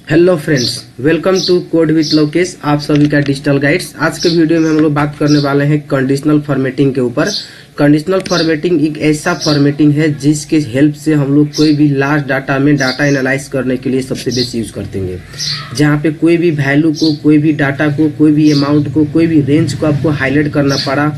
Hello friends, welcome to code with Lokesh. आप सभी का डिजिटल गाइड्स। आज के वीडियो में हम लोग बात करने वाले हैं कंडीशनल फॉर्मेटिंग के ऊपर। कंडीशनल फॉर्मेटिंग एक ऐसा फॉर्मेटिंग है जिसके हेल्प से हम लोग कोई भी लार्ज डाटा में डाटा एनालाइज करने के लिए सबसे बेस्ट यूज करते हैं, जहाँ पे कोई भी वैल्यू को, कोई भी डाटा को, कोई भी अमाउंट को, कोई भी रेंज को आपको हाईलाइट करना पड़ा,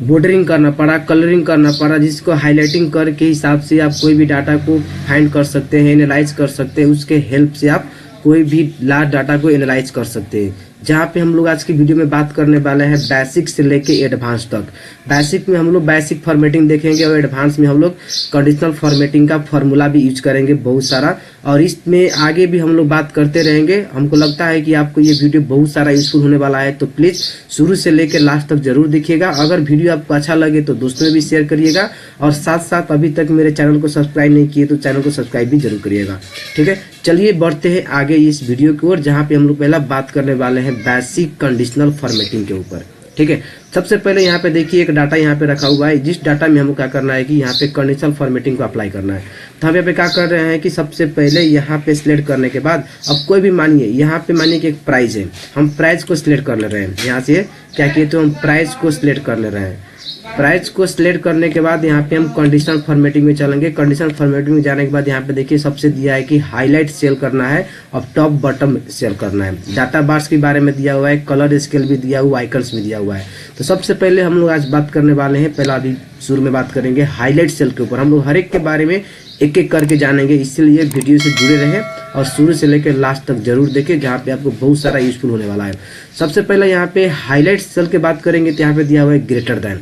बॉर्डरिंग करना पड़ा, कलरिंग करना पड़ा, जिसको हाईलाइटिंग करके हिसाब से आप कोई भी डाटा को फाइंड कर सकते हैं, एनालाइज कर सकते हैं। उसके हेल्प से आप कोई भी लार्ज डाटा को एनालाइज कर सकते हैं। जहाँ पे हम लोग आज की वीडियो में बात करने वाले हैं बेसिक से लेके एडवांस तक। बेसिक में हम लोग बेसिक फॉर्मेटिंग देखेंगे और एडवांस में हम लोग कंडीशनल फॉर्मेटिंग का फॉर्मूला भी यूज करेंगे बहुत सारा, और इसमें आगे भी हम लोग बात करते रहेंगे। हमको लगता है कि आपको ये वीडियो बहुत सारा यूजफुल होने वाला है, तो प्लीज शुरू से लेकर लास्ट तक जरूर देखिएगा। अगर वीडियो आपको अच्छा लगे तो दोस्तों में भी शेयर करिएगा, और साथ साथ अभी तक मेरे चैनल को सब्सक्राइब नहीं किए तो चैनल को सब्सक्राइब भी जरूर करिएगा। ठीक है, चलिए बढ़ते हैं आगे इस वीडियो की ओर, जहाँ पे हम लोग पहला बात करने वाले हैं बेसिक कंडीशनल फॉर्मेटिंग के ऊपर। ठीक है, सबसे पहले यहाँ पे देखिए एक डाटा यहाँ पे रखा हुआ है। जिस डाटा में हमको क्या करना है कि यहाँ पे कंडीशनल फॉर्मेटिंग को अप्लाई करना है। तो हम यहाँ पे क्या कर रहे हैं कि सबसे पहले यहाँ पे सिलेक्ट करने के बाद अब कोई भी मानिए यहाँ पे मानिए कि एक प्राइस है, हम प्राइस को सिलेक्ट कर ले रहे हैं। यहाँ से क्या किए तो हम प्राइस को सिलेक्ट कर ले रहे हैं। प्राइस को सिलेक्ट करने के बाद यहाँ पे हम कंडीशनल फॉर्मेटिंग में चलेंगे। कंडीशनल फॉर्मेटिंग में जाने के बाद यहाँ पे देखिए सबसे दिया है कि हाईलाइट सेल करना है और टॉप बॉटम सेल करना है। डाटा बार्स के बारे में दिया हुआ है, कलर स्केल भी दिया हुआ, आइकन्स भी दिया हुआ है। तो सबसे पहले हम लोग आज बात करने वाले हैं, पहला अभी शुरू में बात करेंगे हाईलाइट सेल के ऊपर। हम लोग हर एक के बारे में एक एक करके जानेंगे, इसलिए वीडियो से जुड़े रहें और शुरू से लेकर लास्ट तक जरूर देखें, जहाँ पे आपको बहुत सारा यूजफुल होने वाला है। सबसे पहले यहाँ पे हाईलाइट सेल की बात करेंगे तो यहाँ पे दिया हुआ है ग्रेटर देन।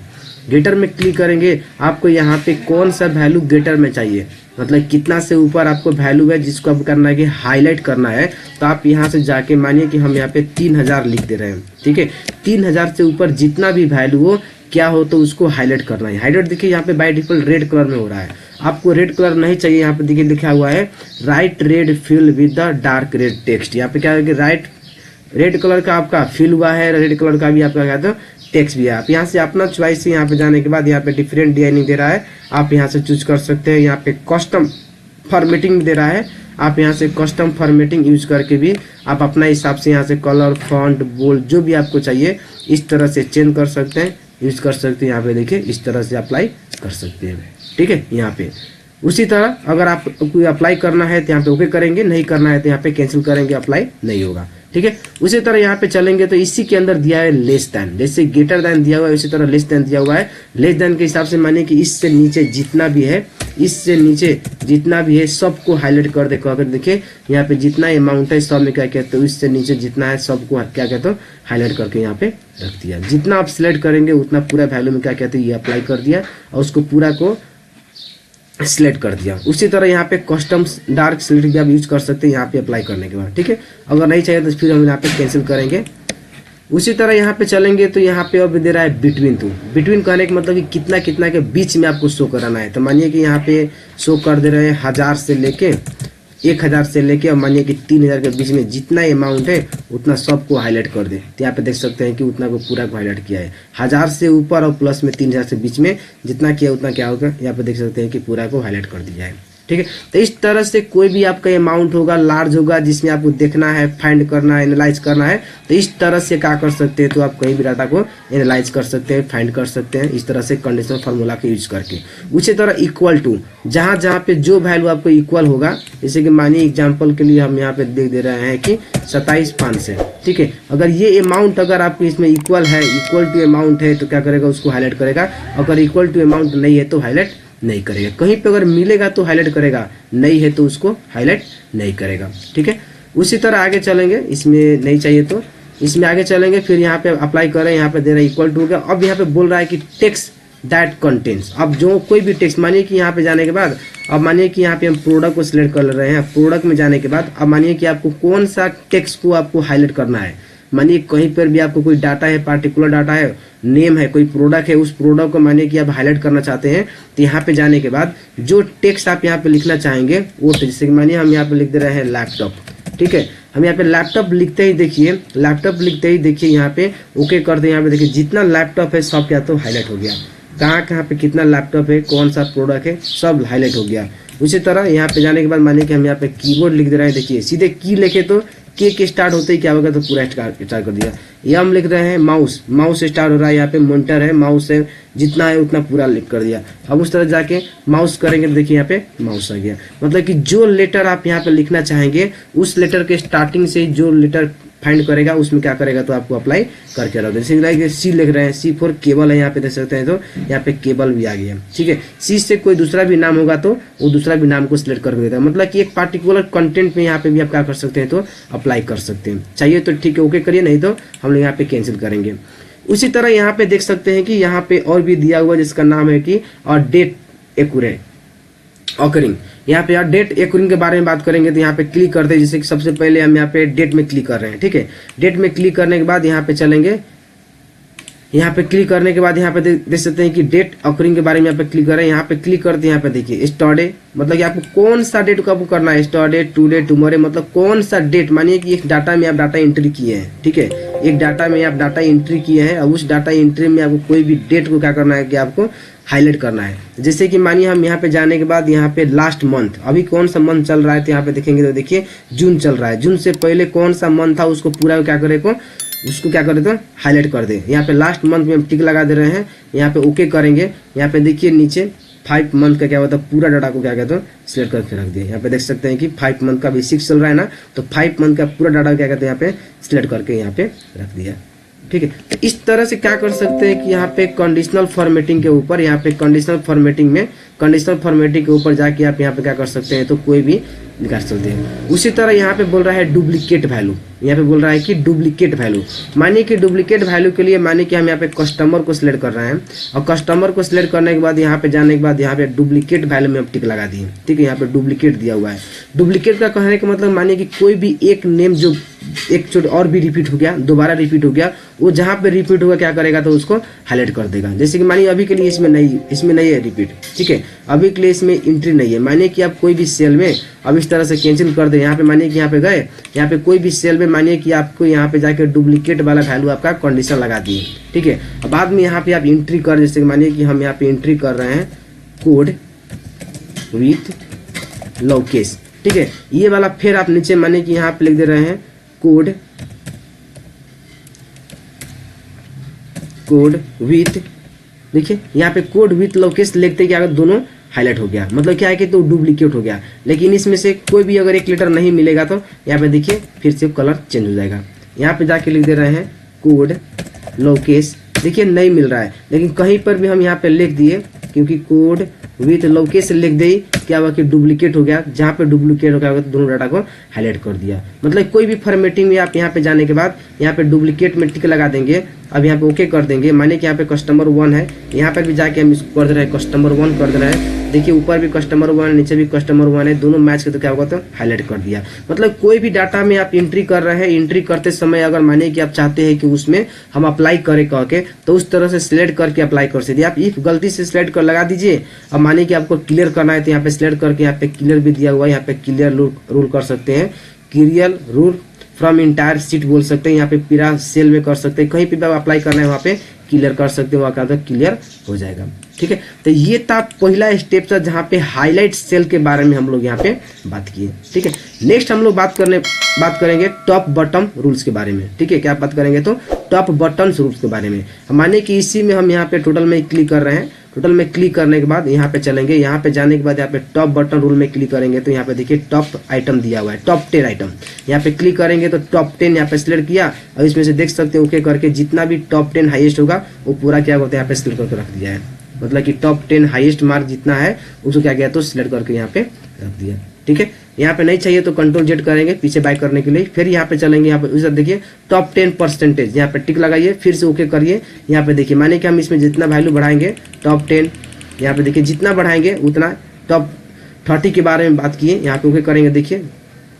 ग्रेटर में क्लिक करेंगे, आपको यहाँ पे कौन सा वैल्यू ग्रेटर में चाहिए, मतलब कितना से ऊपर आपको वैल्यू है जिसको आपको करना है कि हाईलाइट करना है। तो आप यहाँ से जाके मानिए कि हम यहाँ पे 3000 लिख दे रहे हैं। ठीक है, 3000 से ऊपर जितना भी वैल्यू हो क्या हो तो उसको हाईलाइट करना है। हाईलाइट देखिए यहाँ पे बाय डिफॉल्ट रेड कलर में हो रहा है, आपको रेड कलर नहीं चाहिए। यहाँ पे देखिए लिखा हुआ है right red fill with the dark red text. यहाँ पे क्या है कि राइट रेड कलर का आपका फिल हुआ है, रेड कलर का भी आपका क्या था टेक्स्ट भी है। आप यहाँ से अपना चॉइस से यहाँ पे जाने के बाद यहाँ पे डिफरेंट डिजाइनिंग दे रहा है, आप यहाँ से चूज कर सकते हैं। यहाँ पे कस्टम फॉर्मेटिंग दे रहा है, आप यहाँ से कस्टम फॉर्मेटिंग यूज करके भी आप अपना हिसाब से यहाँ से कलर, फॉन्ट, बोल्ड जो भी आपको चाहिए इस तरह से चेंज कर सकते हैं, यूज कर सकते हैं। यहाँ पे देखिए इस तरह से अप्लाई कर सकते हैं। ठीक है, यहाँ पे उसी तरह अगर आप कोई अप्लाई करना है तो यहाँ पे ओके करेंगे, नहीं करना है तो यहाँ पे कैंसिल करेंगे, अप्लाई नहीं होगा। ठीक है, उसी तरह यहाँ पे चलेंगे तो इसी के अंदर दिया है लेस देन। जैसे ग्रेटर देन दिया हुआ है उसी तरह लेस देन दिया हुआ है। लेस देन के हिसाब से मानिए कि इससे नीचे जितना भी है, इससे नीचे जितना भी है सबको हाईलाइट कर दे। अगर देखिए यहाँ पे जितना अमाउंट है सब में क्या कहते हो, इससे नीचे जितना है सबको क्या कहते हो हाईलाइट करके यहाँ पे रख दिया। जितना आप सिलेक्ट करेंगे उतना पूरा वैल्यू में क्या कहते हैं ये अप्लाई कर दिया और उसको पूरा को सिलेक्ट कर दिया। उसी तरह यहाँ पे कस्टम डार्क सिलेक्ट भी आप यूज कर सकते हैं यहाँ पे अप्लाई करने के बाद। ठीक है, अगर नहीं चाहिए तो फिर हम यहाँ पे कैंसिल करेंगे। उसी तरह यहाँ पे चलेंगे तो यहाँ पे अब दे रहा है बिटवीन टू। बिटवीन कहने का मतलब कि कितना कितना के बीच में आपको शो कराना है। तो मानिए कि यहाँ पे शो कर दे रहे हैं 1000 से लेके 1000 से लेके और मानिए कि 3000 के बीच में जितना अमाउंट है उतना सबको हाईलाइट कर दे। तो यहाँ पे देख सकते हैं कि उतना को पूरा को हाईलाइट किया है। 1000 से ऊपर और प्लस में 3000 से बीच में जितना किया उतना क्या होगा, यहाँ पे देख सकते हैं कि पूरा को हाईलाइट कर दिया है। ठीक है, तो इस तरह से कोई भी आपका अमाउंट होगा लार्ज होगा जिसमें आपको देखना है, फाइंड करना है, एनालाइज करना है, तो इस तरह से क्या कर सकते हैं, तो आप कहीं भी डाटा को एनालाइज कर सकते हैं, फाइंड कर सकते हैं इस तरह से कंडीशनल फार्मूला के यूज करके। उसी तरह इक्वल टू, जहाँ जहाँ पे जो वैल्यू आपको इक्वल होगा, जैसे कि मानिए एग्जाम्पल के लिए हम यहाँ पे देख दे रहे हैं कि 27,500 है। ठीक है, अगर ये अमाउंट अगर आपको इसमें इक्वल है, इक्वल टू अमाउंट है तो क्या करेगा उसको हाईलाइट करेगा। अगर इक्वल टू अमाउंट नहीं है तो हाईलाइट नहीं करेगा। कहीं पे अगर मिलेगा तो हाईलाइट करेगा, नहीं है तो उसको हाईलाइट नहीं करेगा। ठीक है, उसी तरह आगे चलेंगे, इसमें नहीं चाहिए तो इसमें आगे चलेंगे। फिर यहाँ पे अप्लाई करें, यहाँ पे दे रहा है इक्वल टू का। अब यहाँ पे बोल रहा है कि टेक्स्ट दैट कंटेंट्स। अब जो कोई भी टेक्स्ट मानिए कि यहाँ पे जाने के बाद अब मानिए कि यहाँ पे हम प्रोडक्ट को सिलेक्ट कर रहे हैं। प्रोडक्ट में जाने के बाद अब मानिए कि आपको कौन सा टेक्स्ट को आपको हाईलाइट करना है। मानिए कहीं पर भी आपको कोई डाटा है, पार्टिकुलर डाटा है, नेम है, कोई प्रोडक्ट है, उस प्रोडक्ट को मानिए कि आप हाईलाइट करना चाहते हैं। तो यहाँ पे जाने के बाद जो टेक्स्ट आप यहाँ पे लिखना चाहेंगे वो, जैसे मानिए हम यहाँ पे लिख दे रहे हैं लैपटॉप। ठीक है, हम यहाँ पे लैपटॉप लिखते ही देखिए, लैपटॉप लिखते ही देखिए यहाँ पे ओके करते हैं। यहाँ पे देखिए जितना लैपटॉप है सब क्या तो हाईलाइट हो गया। कहाँ कहाँ पे कितना लैपटॉप है, कौन सा प्रोडक्ट है, सब हाईलाइट हो गया। उसी तरह यहाँ पे जाने के बाद मानिए कि हम यहाँ पे कीबोर्ड लिख दे रहे हैं, देखिए सीधे की लिखे तो के स्टार्ट होते ही क्या होगा तो पूरा स्टार्ट कर दिया। ये हम लिख रहे हैं माउस, माउस स्टार्ट हो रहा है, यहाँ पे मॉनिटर है, माउस है, जितना है उतना पूरा लिख कर दिया। अब उस तरह जाके माउस करेंगे तो देखिए यहाँ पे माउस आ गया। मतलब कि जो लेटर आप यहाँ पे लिखना चाहेंगे उस लेटर के स्टार्टिंग से जो लेटर फाइंड करेगा उसमें क्या करेगा तो आपको अप्लाई करके रख दो। जैसे सी लिख रहे हैं, सी फॉर केबल है, यहाँ पे देख सकते हैं तो यहाँ पे केबल भी आ गया। ठीक है, सी से कोई दूसरा भी नाम होगा तो वो दूसरा भी नाम को सिलेक्ट करके देता है। मतलब कि एक पार्टिकुलर कंटेंट में यहाँ पे भी आप क्या कर सकते हैं तो अप्लाई कर सकते हैं। चाहिए तो ठीक है ओके करिए, नहीं तो हम लोग यहाँ पे कैंसिल करेंगे। उसी तरह यहाँ पे देख सकते हैं कि यहाँ पे और भी दिया हुआ जिसका नाम है कि और डेट एक्यूरेट ऑकरिंग। यहाँ पे यार डेट एक्यूरिंग के बारे में बात करेंगे तो यहाँ पे क्लिक करते हैं। जैसे कि सबसे पहले हम यहाँ पे डेट में क्लिक कर रहे हैं। ठीक है, डेट में क्लिक करने के बाद यहाँ पे चलेंगे, यहाँ पे क्लिक करने के बाद यहाँ पे देख सकते हैं कि डेट ऑकरिंग के बारे में यहाँ पे क्लिक कर रहे हैं। यहाँ पे क्लिक करते हैं, यहाँ पे देखिए स्टरडे, मतलब कि आपको कौन सा डेट को आपको करना है, स्टरडे, टुडे, टुमारो, मतलब कौन सा डेट। मानिए कि एक डाटा में आप डाटा एंट्री किए हैं, ठीक है, एक डाटा में आप डाटा एंट्री किए हैं, अब उस डाटा एंट्री में आपको कोई भी डेट को क्या करना है कि आपको हाईलाइट करना है। जैसे कि मानिए हम यहाँ पे जाने के बाद यहाँ पे लास्ट मंथ, अभी कौन सा मंथ चल रहा है तो यहाँ पे देखेंगे तो देखिए जून चल रहा है। जून से पहले कौन सा मंथ था उसको पूरा क्या करे को उसको क्या करे तो हाईलाइट कर दे। यहाँ पे लास्ट मंथ में हम टिक लगा दे रहे हैं, यहाँ पे ओके करेंगे। यहाँ पे देखिए नीचे 5 मंथ का क्या होता है पूरा डाटा को क्या कहते हैं सिलेक्ट करके रख दिया। यहाँ पे देख सकते हैं कि 5 मंथ का भी 6 चल रहा है ना, तो 5 मंथ का पूरा डाटा क्या कहते हैं यहाँ पे सिलेक्ट करके यहाँ पे रख दिया। ठीक है, तो इस तरह से क्या कर सकते हैं कि यहाँ पे कंडीशनल फॉर्मेटिंग के ऊपर, यहाँ पे कंडीशनल फॉर्मेटिंग में कंडीशनल फॉर्मेटिंग के ऊपर जाके आप यहाँ पे क्या कर सकते हैं तो कोई भी निकाल सकते हैं। उसी तरह यहाँ पे बोल रहा है डुप्लीकेट वैल्यू, यहाँ पे बोल रहा है कि डुप्लीकेट वैल्यू। मानिए कि डुप्लीकेट वैल्यू के लिए मानिए कि हम यहाँ पे कस्टमर को सिलेक्ट कर रहे हैं और कस्टमर को सिलेक्ट करने के बाद यहाँ पे जाने के बाद यहाँ पे डुप्लीकेट वैल्यू में हम टिक लगा दिए। ठीक है, यहाँ पे डुप्लीकेट दिया हुआ है। डुप्लीकेट का कहने का मतलब मानिए कि कोई भी एक नेम जो एक चोट और भी रिपीट हो गया, दोबारा रिपीट हो गया, वो जहाँ पे रिपीट होगा क्या करेगा तो उसको हाईलाइट कर देगा। जैसे कि मानिए अभी के लिए इसमें नहीं है रिपीट, ठीक है, अभी के लिए इसमें एंट्री नहीं है। मानिए कि आप कोई भी सेल में अब इस तरह से कैंसिल कर दे। यहाँ पे मानिए कि यहाँ पे गए, यहाँ पे कोई भी सेल में मानिए कि आपको यहाँ पे जाके डुप्लीकेट वाला वैल्यू आपका कंडीशन लगा दिए। ठीक है, अब बाद में यहाँ पे आप एंट्री कर, जैसे मानिए कि हम यहाँ पे एंट्री कर रहे हैं कोड विथ लोकेश। ठीक है, ये वाला फिर आप नीचे मानिए कि यहाँ पे लिख दे रहे हैं कोड विथ, देखिए यहाँ पे कोड विथ लोकेश लिखते क्या दोनों हाईलाइट हो गया। मतलब क्या है कि तो डुप्लीकेट हो गया। लेकिन इसमें से कोई भी अगर एक लेटर नहीं मिलेगा तो यहाँ पे देखिए फिर से कलर चेंज हो जाएगा। यहाँ पे जाके लिख दे रहे हैं कोड लोकेश, देखिए नहीं मिल रहा है, लेकिन कहीं पर भी हम यहाँ पे लिख दिए क्योंकि कोड विथ लोकेश लिख दे क्या हुआ कि डुप्लीकेट हो गया। जहाँ पे डुप्लीकेट हो गया तो दोनों डाटा को हाईलाइट कर दिया। मतलब कोई भी फॉर्मेटिंग में आप यहाँ पे जाने के बाद यहाँ पे डुप्लीकेट में टिक लगा देंगे। अब यहाँ पे ओके कर देंगे, माने कि यहाँ पे कस्टमर 1 है, यहाँ पर भी जाके हम इसको कर दे रहे हैं कस्टमर 1 कर दे रहे हैं। देखिए ऊपर भी कस्टमर 1 नीचे भी कस्टमर 1 है, दोनों मैच के तो क्या होगा तो हाईलाइट कर दिया। मतलब कोई भी डाटा में आप एंट्री कर रहे हैं, एंट्री करते समय अगर माने कि आप चाहते हैं कि उसमें हम अप्लाई करें कह के तो उस तरह से सिलेक्ट करके अप्लाई कर सकते हैं। आप इफ गलती से सिलेक्ट कर लगा दीजिए। अब माने कि आपको क्लियर करना है तो यहाँ पे सिलेक्ट करके यहाँ पे क्लियर भी दिया हुआ है, यहाँ पे क्लियर रूल कर सकते हैं, clear rule from entire seat बोल सकते हैं। यहाँ पे पूरा सेल में कर सकते हैं, कहीं पे भी अप्लाई करना है वहाँ पे क्लियर कर सकते हैं, वहाँ का क्लियर हो जाएगा। ठीक है, तो ये था पहला स्टेप था जहाँ पे हाईलाइट सेल के बारे में हम लोग यहाँ पे बात किए। ठीक है, नेक्स्ट हम लोग बात करेंगे टॉप बटन रूल्स के बारे में। ठीक है, क्या बात करेंगे तो टॉप बटन रूल्स के बारे में। माने कि इसी में हम यहाँ पे टोटल में क्लिक कर रहे हैं। टोटल में क्लिक करने के बाद यहाँ पे चलेंगे, यहाँ पे जाने के बाद यहाँ पे टॉप बटन रूल में क्लिक करेंगे तो यहाँ पे देखिए टॉप आइटम दिया हुआ है, टॉप 10 आइटम। यहाँ पे क्लिक करेंगे तो टॉप 10 यहाँ पे सिलेक्ट किया और इसमें से देख सकते हैं ओके करके जितना भी टॉप 10 हाईएस्ट होगा वो पूरा क्या होता है यहाँ पे सिलेक्ट करके रख दिया है। मतलब कि टॉप 10 हाईएस्ट मार्क जितना है उसको क्या किया तो सिलेक्ट करके यहाँ पे रख दिया। ठीक है, यहाँ पे नहीं चाहिए तो कंट्रोल जेड करेंगे पीछे बैक करने के लिए। फिर यहाँ पे चलेंगे, यहाँ पे उधर देखिए टॉप 10%, यहाँ पे टिक लगाइए, फिर से ओके करिए। यहाँ पे देखिए माने कि हम इसमें जितना वैल्यू बढ़ाएंगे टॉप 10, यहाँ पे देखिए जितना बढ़ाएंगे उतना टॉप 30 के बारे में बात किए, यहाँ पे ओके करेंगे। देखिए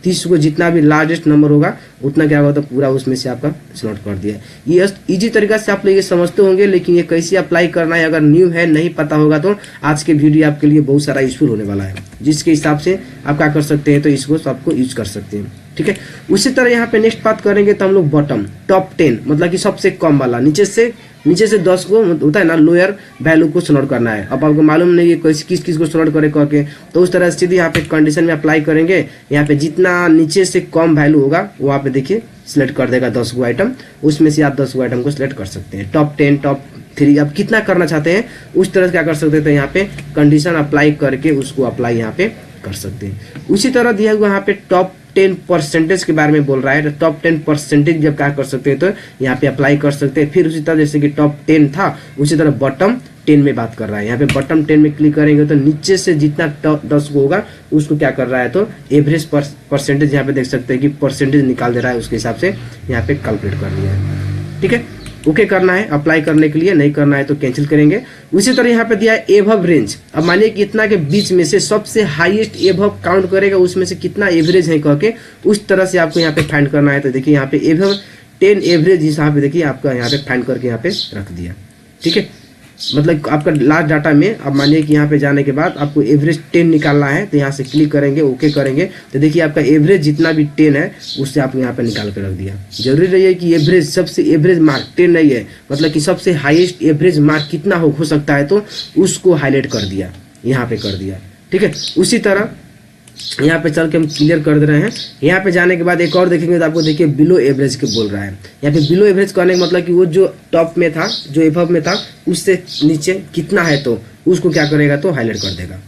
30 को जितना भी लार्जेस्ट नंबर होगा उतना क्या होगा तो पूरा उसमें से आपका सिलेक्ट कर दिया। ये इजी तरीका से आप लोग ये समझते होंगे, लेकिन ये कैसे अप्लाई करना है अगर न्यू है नहीं पता होगा तो आज के वीडियो आपके लिए बहुत सारा यूजफुल होने वाला है, जिसके हिसाब से आप क्या कर सकते हैं तो इसको सबको यूज कर सकते हैं। ठीक है, उसी तरह यहाँ पे नेक्स्ट बात करेंगे तो हम लोग बॉटम टॉप 10 मतलब कि सबसे कम वाला, नीचे से नीचे से 10 को होता है ना लोअर वैल्यू को सॉल्व करना है। अब आपको मालूम नहीं है किस किस को सॉल्व करे करके, तो उस तरह से सीधे यहाँ पे कंडीशन में अप्लाई करेंगे। यहाँ पे जितना नीचे से कम वैल्यू होगा वो यहाँ पे देखिए सिलेक्ट कर देगा 10 गो आइटम, उसमें से आप 10 गो आइटम को सिलेक्ट कर सकते हैं। टॉप 10 टॉप 3 आप कितना करना चाहते हैं उस तरह से क्या कर सकते हैं, तो यहाँ पे कंडीशन अप्लाई करके उसको अप्लाई यहाँ पे कर सकते हैं। उसी तरह दिया हुआ यहाँ पे टॉप 10% के बारे में बोल रहा है, तो टॉप 10% जब क्या कर सकते हैं तो यहाँ पे अप्लाई कर सकते हैं। फिर उसी तरह जैसे कि टॉप 10 था उसी तरह बॉटम 10 में बात कर रहा है। यहाँ पे बॉटम 10 में क्लिक करेंगे तो नीचे से जितना टॉप 10 को होगा उसको क्या कर रहा है, तो एवरेज परसेंटेज यहाँ पे देख सकते हैं कि परसेंटेज निकाल दे रहा है, उसके हिसाब से यहाँ पे कैलकुलेट कर लिया है। ठीक है, ओके करना है अप्लाई करने के लिए, नहीं करना है तो कैंसिल करेंगे। उसी तरह यहाँ पे दिया है एबव रेंज। अब मानिए कि इतना के बीच में से सबसे हाईएस्ट एबव काउंट करेगा, उसमें से कितना एवरेज है कह के उस तरह से आपको यहाँ पे फाइंड करना है। तो देखिए यहाँ पे एबव 10 एवरेज यहाँ पे देखिए आपका यहाँ पे फाइंड करके यहाँ पे रख दिया। ठीक है, मतलब आपका लास्ट डाटा में अब मानिए कि यहाँ पे जाने के बाद आपको एवरेज 10 निकालना है, तो यहाँ से क्लिक करेंगे ओके करेंगे तो देखिए आपका एवरेज जितना भी 10 है उससे आपको यहाँ पे निकाल के रख दिया। जरूरी नहीं है कि एवरेज सबसे एवरेज मार्क 10 नहीं है, मतलब कि सबसे हाईएस्ट एवरेज मार्क कितना हो सकता है तो उसको हाईलाइट कर दिया, यहाँ पे कर दिया। ठीक है, उसी तरह यहाँ पे चल के हम क्लियर कर दे रहे हैं। यहाँ पे जाने के बाद एक और देखेंगे तो आपको देखिए बिलो एवरेज के बोल रहा है। यहाँ पे बिलो एवरेज करने का मतलब कि वो जो टॉप में था, जो एबव में था उससे नीचे कितना है तो उसको क्या करेगा तो हाईलाइट कर देगा।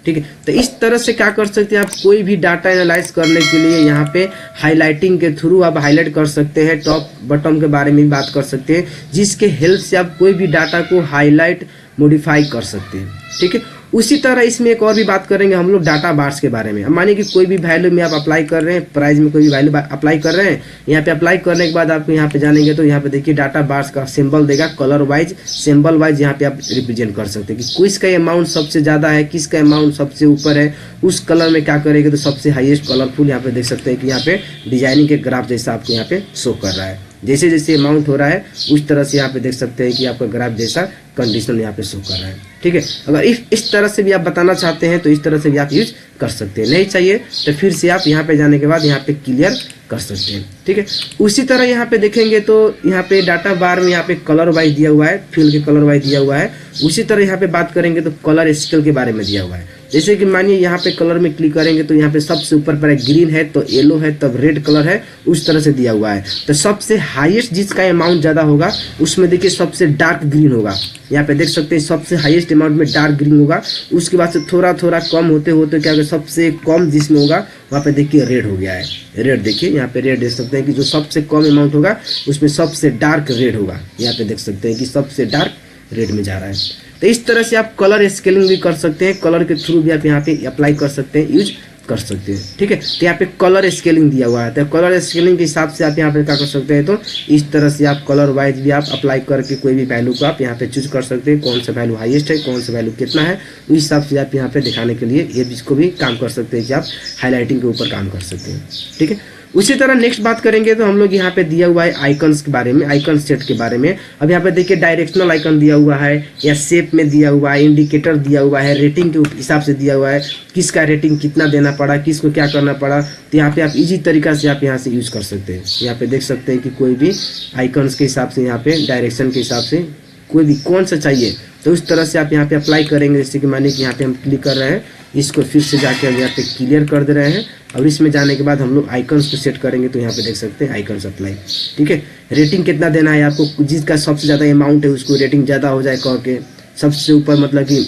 ठीक है, तो इस तरह से क्या कर सकते हैं आप, कोई भी डाटा एनालाइज करने के लिए यहाँ पे हाईलाइटिंग के थ्रू आप हाईलाइट कर सकते हैं, टॉप बॉटम के बारे में भी बात कर सकते हैं, जिसके हेल्प से आप कोई भी डाटा को हाईलाइट मॉडिफाई कर सकते हैं। ठीक है, उसी तरह इसमें एक और भी बात करेंगे हम लोग डाटा बार्स के बारे में। अब मानिए कि कोई भी वैल्यू में आप अप्लाई कर रहे हैं, प्राइस में कोई भी वैल्यू अप्लाई कर रहे हैं, यहाँ पे अप्लाई करने के बाद आपको यहाँ पे जानेंगे तो यहाँ पे देखिए डाटा बार्स का सिंबल देगा, कलर वाइज सिंबल वाइज यहाँ पे आप रिप्रेजेंट कर सकते हैं कि किसका अमाउंट सबसे ज्यादा है, किसका अमाउंट सबसे ऊपर है, उस कलर में क्या करेंगे तो सबसे हाईएस्ट कलरफुल यहाँ पे देख सकते हैं कि यहाँ पे डिजाइनिंग के ग्राफ जैसा आपको यहाँ पे शो कर रहा है। जैसे जैसे अमाउंट हो रहा है उस तरह से यहाँ पे देख सकते हैं कि आपका ग्राफ जैसा कंडीशन यहाँ पे शो कर रहा है। ठीक है, अगर इस तरह से भी आप बताना चाहते हैं तो इस तरह से भी आप यूज कर सकते हैं, नहीं चाहिए तो फिर से आप यहाँ पे जाने के बाद यहाँ पे क्लियर कर सकते हैं। ठीक है, उसी तरह यहाँ पे देखेंगे तो यहाँ पे डाटा बार में यहाँ पे कलर वाइज दिया हुआ है, फील्ड के कलर वाइज दिया हुआ है। उसी तरह यहाँ पे बात करेंगे तो कलर स्केल के बारे में दिया हुआ है। जैसे कि मानिए यहाँ पे कलर में क्लिक करेंगे तो यहाँ पे सबसे ऊपर पर ग्रीन है तो येलो है तब रेड कलर है, उस तरह से दिया हुआ है। तो सबसे हाईएस्ट जिसका अमाउंट ज्यादा होगा उसमें देखिए सबसे डार्क ग्रीन होगा, यहाँ पे देख सकते हैं सबसे हाईएस्ट अमाउंट में डार्क ग्रीन होगा। उसके बाद से थोड़ा थोड़ा कम होते होते क्या होगा, सबसे कम जिसमें होगा वहाँ पे देखिए रेड हो गया है। रेड देखिए यहाँ पे रेड देख सकते हैं कि जो सबसे कम अमाउंट होगा उसमें सबसे डार्क रेड होगा, यहाँ पे देख सकते हैं कि सबसे डार्क रेड में जा रहा है। तो इस तरह से आप कलर स्केलिंग भी कर सकते हैं, कलर के थ्रू भी आप यहाँ पे अप्लाई कर सकते हैं, यूज कर सकते हैं। ठीक है, तो यहाँ पे कलर स्केलिंग दिया हुआ है, तो कलर स्केलिंग के हिसाब से आप यहाँ पे क्या कर सकते हैं, तो इस तरह से आप कलर वाइज भी आप अप्लाई करके कोई भी वैल्यू को आप यहाँ पे चूज कर सकते हैं, कौन सा वैल्यू हाईएस्ट है, कौन सा वैल्यू कितना है, उस हिसाब से आप यहाँ पे दिखाने के लिए ये इसको भी काम कर सकते हैं कि आप हाईलाइटिंग के ऊपर काम कर सकते हैं। ठीक है, उसी तरह नेक्स्ट बात करेंगे तो हम लोग यहाँ पे दिया हुआ है आइकन्स के बारे में, आइकन सेट के बारे में। अब यहाँ पे देखिए डायरेक्शनल आइकन दिया हुआ है या शेप में दिया हुआ है, इंडिकेटर दिया हुआ है, रेटिंग के हिसाब से दिया हुआ है, किसका रेटिंग कितना देना पड़ा, किसको क्या करना पड़ा। तो यहाँ पे आप इजी तरीका से आप यहाँ से यूज कर सकते हैं। यहाँ पे देख सकते हैं कि कोई भी आइकन्स के हिसाब से यहाँ पे डायरेक्शन के हिसाब से कोई भी कौन सा चाहिए तो उस तरह से आप यहाँ पे अप्लाई करेंगे। जैसे कि मानिए कि यहाँ पे हम क्लिक कर रहे हैं, इसको फिर से जाके हम यहाँ पे क्लियर कर दे रहे हैं और इसमें जाने के बाद हम लोग आइकन्स को सेट करेंगे तो यहाँ पे देख सकते हैं आइकन्स अप्लाई। ठीक है, रेटिंग कितना देना है आपको, जिसका सबसे ज़्यादा अमाउंट है उसको रेटिंग ज़्यादा हो जाए कह के, सबसे ऊपर मतलब कि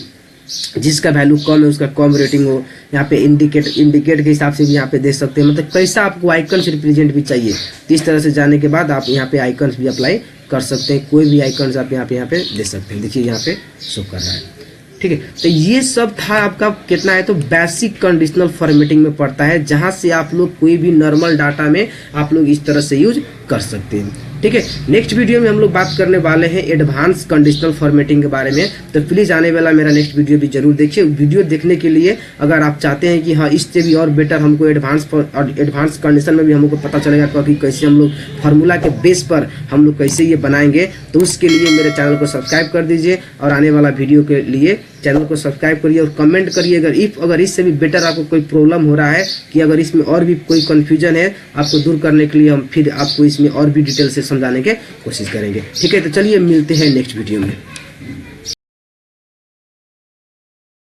जिसका वैल्यू कम है उसका कम रेटिंग हो। यहाँ पे इंडिकेट के हिसाब से भी यहाँ पे देख सकते हैं, मतलब कैसा आपको आइकन से रिप्रेजेंट भी चाहिए। तो इस तरह से जाने के बाद आप यहाँ पे आइकन्स भी अप्लाई कर सकते हैं, कोई भी आइकन्स आप यहाँ पे दे सकते हैं। देखिए यहाँ पे शो कर रहा है। ठीक है, तो ये सब था आपका कितना है तो बेसिक कंडीशनल फॉर्मेटिंग में पड़ता है, जहां से आप लोग कोई भी नॉर्मल डाटा में आप लोग इस तरह से यूज कर सकते हैं। ठीक है, नेक्स्ट वीडियो में हम लोग बात करने वाले हैं एडवांस कंडीशनल फॉर्मेटिंग के बारे में। तो प्लीज आने वाला मेरा नेक्स्ट वीडियो भी जरूर देखिए। वीडियो देखने के लिए अगर आप चाहते हैं कि हाँ इससे भी और बेटर हमको एडवांस कंडीशन में भी हमको पता चलेगा क्योंकि कैसे हम लोग फार्मूला के बेस पर हम लोग कैसे ये बनाएंगे, तो उसके लिए मेरे चैनल को सब्सक्राइब कर दीजिए और आने वाला वीडियो के लिए चैनल को सब्सक्राइब करिए और कमेंट करिए अगर इससे भी बेटर आपको कोई प्रॉब्लम हो रहा है कि अगर इसमें और भी कोई कन्फ्यूजन है आपको दूर करने के लिए हम फिर आपको इसमें और भी डिटेल से समझाने की कोशिश करेंगे। ठीक है, तो चलिए मिलते हैं नेक्स्ट वीडियो में।